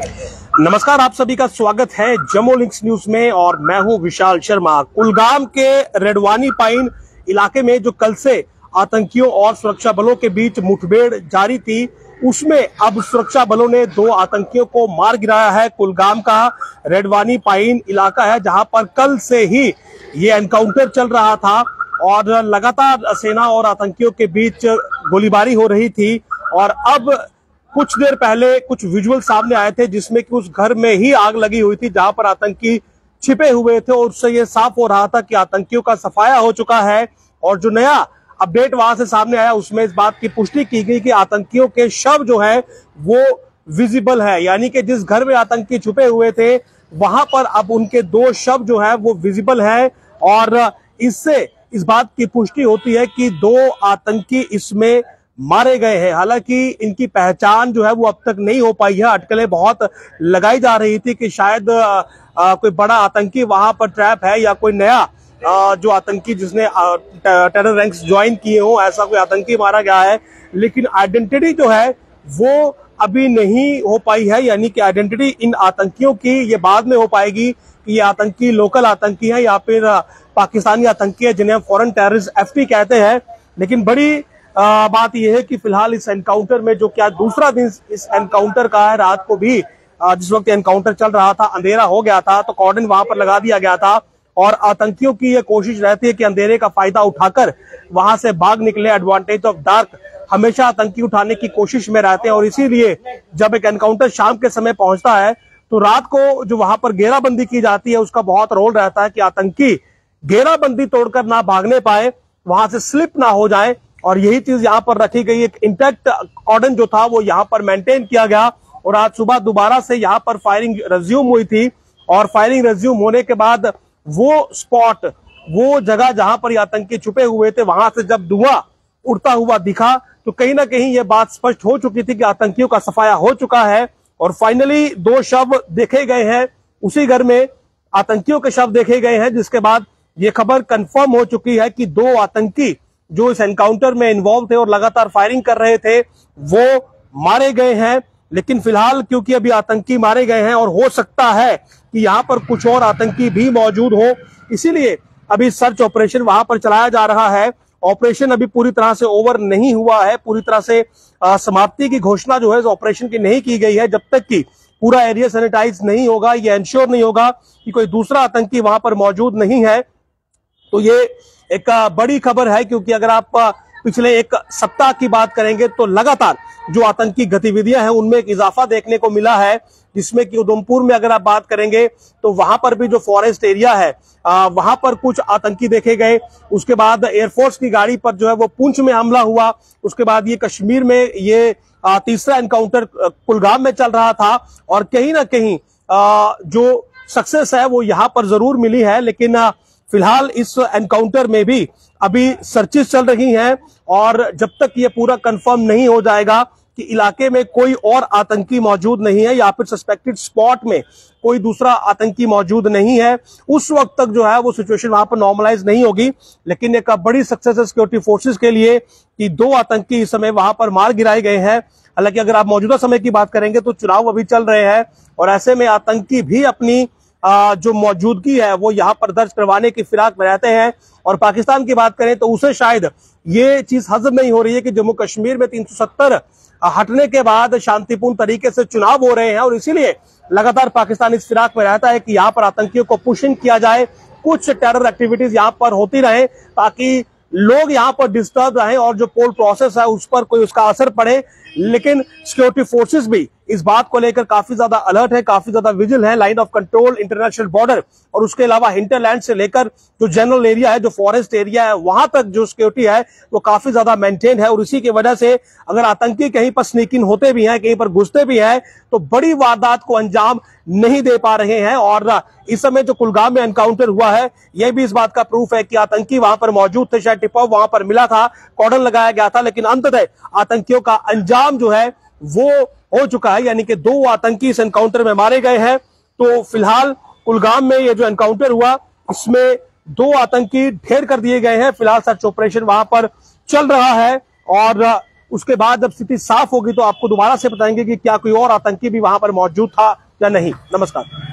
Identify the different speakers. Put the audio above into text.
Speaker 1: नमस्कार, आप सभी का स्वागत है जम्मू लिंक्स न्यूज में और मैं हूं विशाल शर्मा। कुलगाम के रेडवानी पाइन इलाके में जो कल से आतंकियों और सुरक्षा बलों के बीच मुठभेड़ जारी थी, उसमें अब सुरक्षा बलों ने 2 आतंकियों को मार गिराया है। कुलगाम का रेडवानी पाइन इलाका है जहां पर कल से ही ये एनकाउंटर चल रहा था और लगातार सेना और आतंकियों के बीच गोलीबारी हो रही थी। और अब कुछ देर पहले कुछ विजुअल सामने आए थे जिसमें कि उस घर में ही आग लगी हुई थी जहां पर आतंकी छिपे हुए थे और उससे ये साफ हो रहा था कि आतंकियों का सफाया हो चुका है। और जो नया अपडेट वहां से सामने आया उसमें इस बात की पुष्टि की गई कि आतंकियों के शव जो है वो विजिबल है, यानी कि जिस घर में आतंकी छुपे हुए थे वहां पर अब उनके 2 शव जो है वो विजिबल है। और इससे इस बात की पुष्टि होती है कि 2 आतंकी इसमें मारे गए हैं। हालांकि इनकी पहचान जो है वो अब तक नहीं हो पाई है। अटकलें बहुत लगाई जा रही थी कि शायद कोई बड़ा आतंकी वहां पर ट्रैप है या कोई नया जो आतंकी जिसने टेरर रैंक्स ज्वाइन किए हो, ऐसा कोई आतंकी मारा गया है। लेकिन आइडेंटिटी जो है वो अभी नहीं हो पाई है, यानी कि आइडेंटिटी इन आतंकियों की ये बाद में हो पाएगी कि ये आतंकी लोकल आतंकी है या फिर पाकिस्तानी आतंकी है जिन्हें फॉरेन टेररिस्ट FT कहते हैं। लेकिन बड़ी बात यह है कि फिलहाल इस एनकाउंटर में जो क्या दूसरा दिन इस एनकाउंटर का है, रात को भी जिस वक्त एनकाउंटर चल रहा था अंधेरा हो गया था तो कॉर्डन वहां पर लगा दिया गया था और आतंकियों की यह कोशिश रहती है कि अंधेरे का फायदा उठाकर वहां से भाग निकले। एडवांटेज ऑफ डार्क हमेशा आतंकी उठाने की कोशिश में रहते हैं और इसीलिए जब एक एनकाउंटर शाम के समय पहुंचता है तो रात को जो वहां पर घेराबंदी की जाती है उसका बहुत रोल रहता है कि आतंकी घेराबंदी तोड़कर ना भागने पाए, वहां से स्लिप ना हो जाए। और यही चीज यहाँ पर रखी गई। एक इंटैक्ट कॉर्डन जो था वो यहाँ पर मेंटेन किया गया और आज सुबह दोबारा से यहाँ पर फायरिंग रिज्यूम हुई थी। और फायरिंग रिज्यूम होने के बाद वो स्पॉट, वो जगह जहां पर आतंकी छुपे हुए थे, वहां से जब धुआं उड़ता हुआ दिखा तो कहीं ना कहीं ये बात स्पष्ट हो चुकी थी कि आतंकियों का सफाया हो चुका है। और फाइनली 2 शव देखे गए हैं, उसी घर में आतंकियों के शव देखे गए हैं, जिसके बाद ये खबर कंफर्म हो चुकी है कि 2 आतंकी जो इस एनकाउंटर में इन्वॉल्व थे और लगातार फायरिंग कर रहे थे वो मारे गए हैं। लेकिन फिलहाल क्योंकि अभी आतंकी मारे गए हैं और हो सकता है कि यहाँ पर कुछ और आतंकी भी मौजूद हो, इसीलिए अभी सर्च ऑपरेशन वहां पर चलाया जा रहा है। ऑपरेशन अभी पूरी तरह से ओवर नहीं हुआ है, पूरी तरह से समाप्ति की घोषणा जो है इस ऑपरेशन की नहीं की गई है जब तक कि पूरा एरिया सैनिटाइज नहीं होगा, ये इंश्योर नहीं होगा कि कोई दूसरा आतंकी वहां पर मौजूद नहीं है। तो ये एक बड़ी खबर है क्योंकि अगर आप पिछले 1 सप्ताह की बात करेंगे तो लगातार जो आतंकी गतिविधियां हैं उनमें एक इजाफा देखने को मिला है, जिसमें कि उधमपुर में अगर आप बात करेंगे तो वहां पर भी जो फॉरेस्ट एरिया है वहां पर कुछ आतंकी देखे गए। उसके बाद एयरफोर्स की गाड़ी पर जो है वो पुंछ में हमला हुआ। उसके बाद ये कश्मीर में ये तीसरा एनकाउंटर कुलगाम में चल रहा था और कहीं ना कहीं जो सक्सेस है वो यहाँ पर जरूर मिली है। लेकिन फिलहाल इस एनकाउंटर में भी अभी सर्चेस चल रही हैं और जब तक ये पूरा कंफर्म नहीं हो जाएगा कि इलाके में कोई और आतंकी मौजूद नहीं है या फिर सस्पेक्टेड स्पॉट में कोई दूसरा आतंकी मौजूद नहीं है, उस वक्त तक जो है वो सिचुएशन वहां पर नॉर्मलाइज नहीं होगी। लेकिन एक बड़ी सक्सेस है सिक्योरिटी फोर्सेस के लिए कि 2 आतंकी इस समय वहां पर मार गिराए गए हैं। हालांकि अगर आप मौजूदा समय की बात करेंगे तो चुनाव अभी चल रहे हैं और ऐसे में आतंकी भी अपनी जो मौजूदगी है वो यहाँ पर दर्ज करवाने की फिराक में रहते हैं। और पाकिस्तान की बात करें तो उसे शायद ये चीज हजम नहीं हो रही है कि जम्मू कश्मीर में 370 हटने के बाद शांतिपूर्ण तरीके से चुनाव हो रहे हैं और इसीलिए लगातार पाकिस्तान इस फिराक में रहता है कि यहाँ पर आतंकियों को पुशिंग किया जाए, कुछ टेरर एक्टिविटीज यहाँ पर होती रहे ताकि लोग यहाँ पर डिस्टर्ब रहे और जो पोल प्रोसेस है उस पर कोई उसका असर पड़े। लेकिन सिक्योरिटी फोर्सेस भी इस बात को लेकर काफी ज्यादा अलर्ट है, काफी ज्यादा विजिल है। Line of control, international border और उसके अलावा हिंटरलैंड से लेकर जो जनरल एरिया है, जो फॉरेस्ट एरिया है, वहां तक जो सिक्योरिटी है वो काफी ज्यादा मेंटेन है। और इसी की वजह से अगर आतंकी कहीं पर स्नीक इन होते भी हैं, कहीं पर घुसते भी हैं तो बड़ी वारदात को अंजाम नहीं दे पा रहे हैं। और इस समय जो कुलगाम में एनकाउंटर हुआ है यह भी इस बात का प्रूफ है कि आतंकी वहां पर मौजूद थे, शायद टिप ऑफ वहां पर मिला था, कॉर्डन लगाया गया था, लेकिन अंततः आतंकियों का अंजाम जो है वो हो चुका है, यानी कि 2 आतंकी इस एनकाउंटर में मारे गए हैं। तो फिलहाल कुलगाम में ये जो एनकाउंटर हुआ इसमें 2 आतंकी ढेर कर दिए गए हैं। फिलहाल सर्च ऑपरेशन वहां पर चल रहा है और उसके बाद जब स्थिति साफ होगी तो आपको दोबारा से बताएंगे कि क्या कोई और आतंकी भी वहां पर मौजूद था या नहीं। नमस्कार।